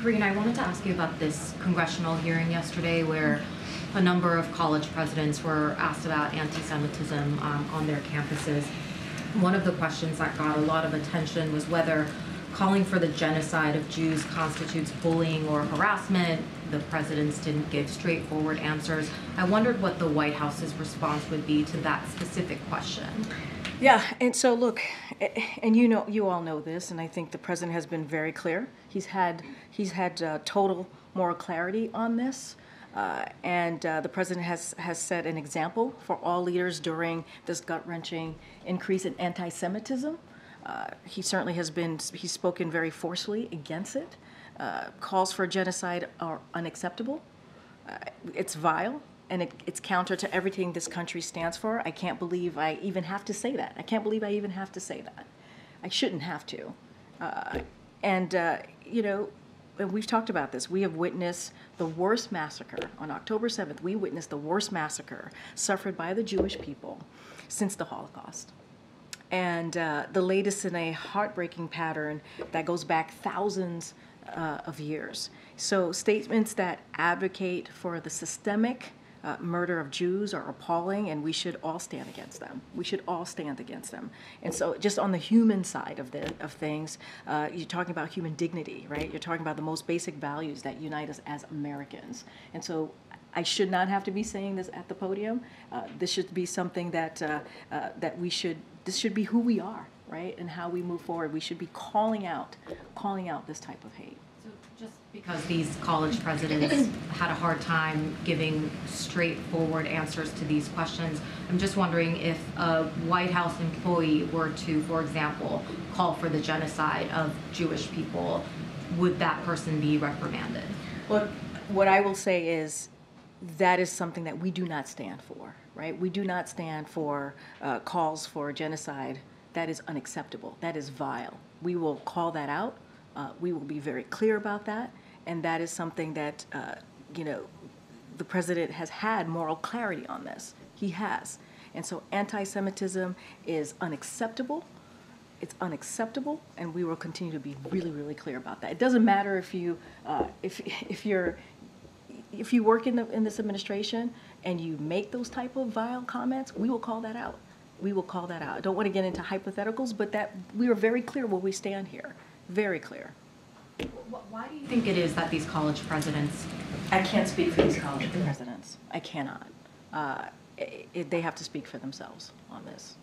Karine, I wanted to ask you about this congressional hearing yesterday where a number of college presidents were asked about anti-Semitism on their campuses. One of the questions that got a lot of attention was whether calling for the genocide of Jews constitutes bullying or harassment. The presidents didn't give straightforward answers. I wondered what the White House's response would be to that specific question. Yeah, and so look, and you all know this, and I think the president has been very clear. He's had total moral clarity on this, and the president has set an example for all leaders during this gut-wrenching increase in anti-Semitism. He certainly he's spoken very forcefully against it. Calls for genocide are unacceptable. It's vile. And it's counter to everything this country stands for. I can't believe I even have to say that. I can't believe I even have to say that. I shouldn't have to. You know, and we've talked about this. We have witnessed the worst massacre. On October 7th, we witnessed the worst massacre suffered by the Jewish people since the Holocaust. And the latest in a heartbreaking pattern that goes back thousands of years. So statements that advocate for the systemic murder of Jews are appalling, and we should all stand against them. We should all stand against them. And so just on the human side of things, you're talking about human dignity, right? You're talking about the most basic values that unite us as Americans. And so I should not have to be saying this at the podium. This should be something that this should be who we are, right? And how we move forward. We should be calling out this type of hate. Just because these college presidents had a hard time giving straightforward answers to these questions, I'm just wondering if a White House employee were to, for example, call for the genocide of Jewish people, would that person be reprimanded? Well, what I will say is that is something that we do not stand for, right? We do not stand for calls for genocide. That is unacceptable. That is vile. We will call that out. We will be very clear about that, and that is something that, you know, the president has had moral clarity on this. He has. And so anti-Semitism is unacceptable. It's unacceptable, and we will continue to be really, really clear about that. It doesn't matter if you work in this administration and you make those type of vile comments, we will call that out. We will call that out. I don't want to get into hypotheticals, but that we are very clear where we stand here. Very clear. Why do you think it is that these college presidents... I can't speak for these college presidents. I cannot. They have to speak for themselves on this.